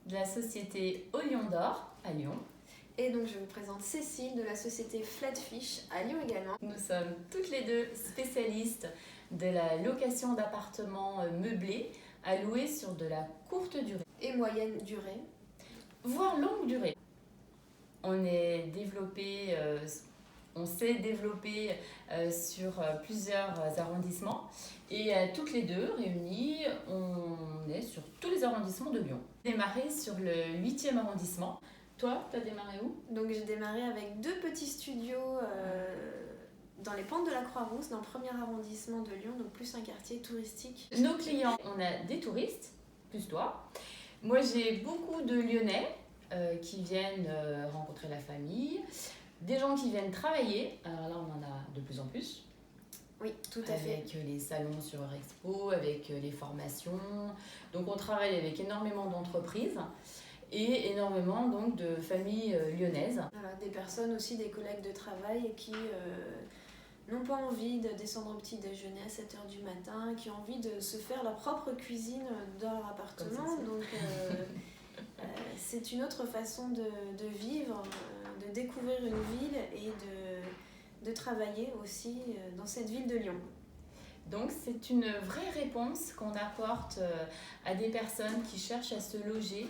de la société Au Lion d'Or à Lyon. Et donc je vous présente Cécile de la société Flatfish à Lyon également. Nous sommes toutes les deux spécialistes de la location d'appartements meublés à louer sur de la courte durée Et moyenne durée. voire longue durée. On s'est développé sur plusieurs arrondissements et toutes les deux réunies, on est sur tous les arrondissements de Lyon. J'ai démarré sur le 8e arrondissement. Toi, tu as démarré où? Donc j'ai démarré avec 2 petits studios dans les pentes de la Croix-Rousse, dans le 1er arrondissement de Lyon, donc plus un quartier touristique. Nos clients, on a des touristes, plus toi. Moi, j'ai beaucoup de Lyonnais qui viennent rencontrer la famille, des gens qui viennent travailler. Alors là, on en a de plus en plus. Oui, tout à fait. Avec les salons sur Expo, avec les formations. Donc, on travaille avec énormément d'entreprises et énormément donc de familles lyonnaises. Voilà, des personnes aussi, des collègues de travail qui n'ont pas envie de descendre au petit déjeuner à 7h du matin, qui ont envie de se faire leur propre cuisine dans leur appartement. Donc c'est une autre façon de vivre, de découvrir une ville et de travailler aussi dans cette ville de Lyon. Donc c'est une vraie réponse qu'on apporte à des personnes qui cherchent à se loger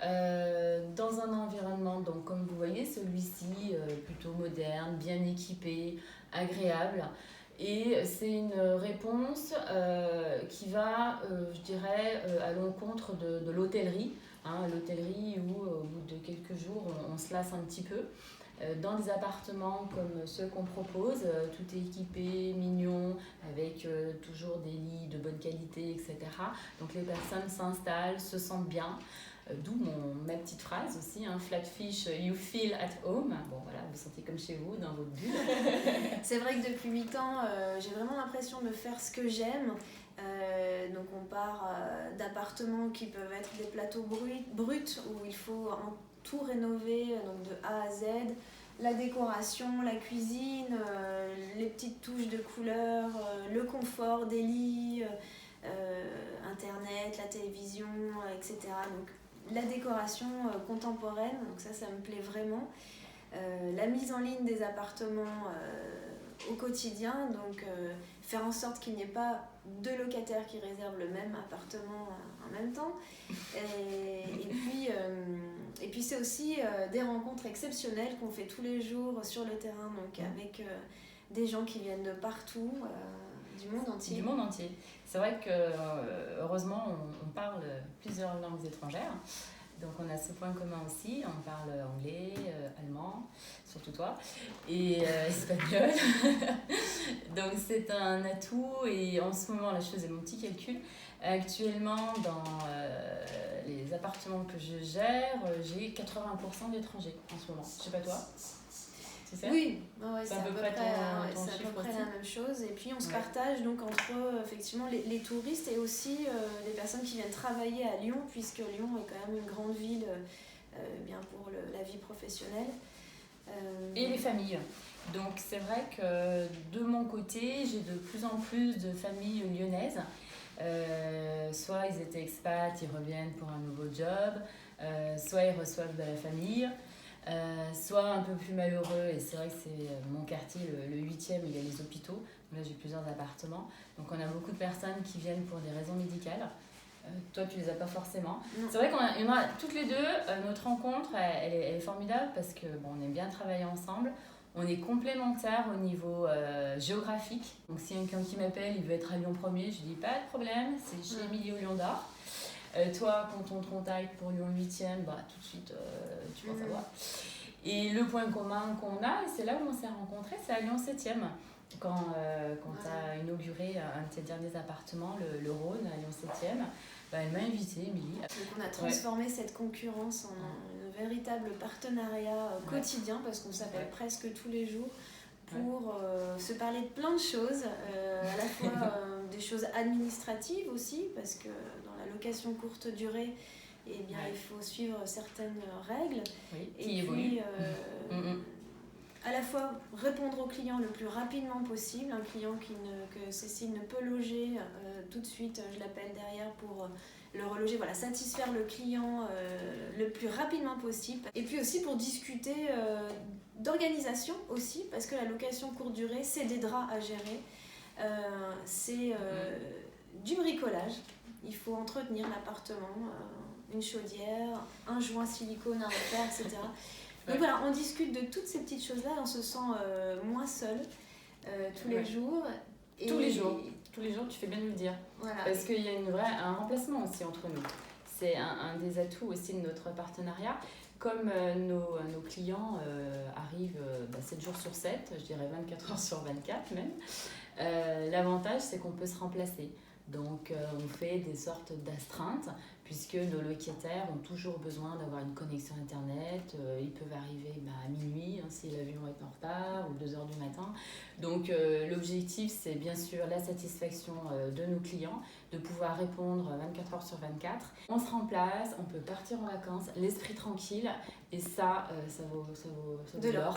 dans un environnement, donc comme vous voyez, celui-ci plutôt moderne, bien équipé, agréable. Et c'est une réponse qui va, je dirais, à l'encontre de l'hôtellerie. L'hôtellerie où au bout de quelques jours on se lasse un petit peu. Dans des appartements comme ceux qu'on propose, tout est équipé, mignon, avec toujours des lits de bonne qualité, etc. Donc les personnes s'installent, se sentent bien. D'où ma petite phrase aussi, Flatfish, you feel at home. Bon voilà, vous sentez comme chez vous, dans votre bulle. C'est vrai que depuis 8 ans, j'ai vraiment l'impression de faire ce que j'aime. Donc on part d'appartements qui peuvent être des plateaux bruts où il faut tout rénover, donc de A à Z. La décoration, la cuisine, les petites touches de couleurs, le confort des lits, Internet, la télévision, etc. Donc la décoration contemporaine, donc ça me plaît vraiment. La mise en ligne des appartements au quotidien, donc faire en sorte qu'il n'y ait pas 2 locataires qui réservent le même appartement en même temps. Et puis c'est aussi des rencontres exceptionnelles qu'on fait tous les jours sur le terrain, donc avec des gens qui viennent de partout, du monde entier. Du monde entier. C'est vrai que heureusement on parle plusieurs langues étrangères. Donc on a ce point commun aussi, on parle anglais, allemand, surtout toi, et espagnol. Donc c'est un atout et en ce moment, là je faisais mon petit calcul, actuellement dans les appartements que je gère, j'ai 80% d'étrangers en ce moment. Je sais pas toi. Tu sais? Oui, c'est à peu près ton la même chose. Et puis on se partage donc entre effectivement les touristes et aussi les personnes qui viennent travailler à Lyon, puisque Lyon est quand même une grande ville bien pour la vie professionnelle. Et les familles. Donc c'est vrai que de mon côté, j'ai de plus en plus de familles lyonnaises. Soit ils étaient expats, ils reviennent pour un nouveau job, soit ils reçoivent de la famille. Soit un peu plus malheureux, et c'est vrai que c'est mon quartier, le 8e, il y a les hôpitaux. Là, j'ai plusieurs appartements. Donc, on a beaucoup de personnes qui viennent pour des raisons médicales. Toi, tu les as pas forcément. Non. C'est vrai qu'on y en a toutes les deux. Notre rencontre, elle est formidable parce que on aime bien travailler ensemble. On est complémentaires au niveau géographique. Donc, si quelqu'un qui m'appelle, il veut être à Lyon 1er, je dis pas de problème, c'est chez Émilie au Lion d'Or. Toi, quand on te contacte pour Lyon 8e, tout de suite, tu vas savoir. Et le point commun qu'on a, et c'est là où on s'est rencontrés, c'est à Lyon 7e. Quand tu as inauguré un de tes derniers appartements, le Rhône, à Lyon 7e, elle m'a invitée, Émilie. Donc on a transformé cette concurrence en un véritable partenariat quotidien, parce qu'on s'appelle presque tous les jours pour se parler de plein de choses, à la fois des choses administratives aussi, parce que dans la location courte durée, il faut suivre certaines règles. Oui, qui évoluent. à la fois répondre au client le plus rapidement possible, un client que Cécile ne peut loger tout de suite, je l'appelle derrière pour le reloger, voilà, satisfaire le client le plus rapidement possible. Et puis aussi pour discuter d'organisation aussi, parce que la location courte durée, c'est des draps à gérer, c'est du bricolage. Il faut entretenir l'appartement, une chaudière, un joint silicone à refaire, etc. Donc voilà, on discute de toutes ces petites choses-là et on se sent moins seul tous les jours. Et tous les jours, tu fais bien de le dire. Voilà. Parce qu'il y a un remplacement aussi entre nous. C'est un des atouts aussi de notre partenariat. Comme nos clients arrivent 7 jours sur 7, je dirais 24 heures sur 24 même, l'avantage c'est qu'on peut se remplacer. Donc on fait des sortes d'astreintes puisque nos locataires ont toujours besoin d'avoir une connexion internet. Ils peuvent arriver à minuit si l'avion est en retard ou 2 heures du matin. Donc l'objectif c'est bien sûr la satisfaction de nos clients, de pouvoir répondre 24 heures sur 24. On se remplace, on peut partir en vacances, l'esprit tranquille et ça vaut de l'or.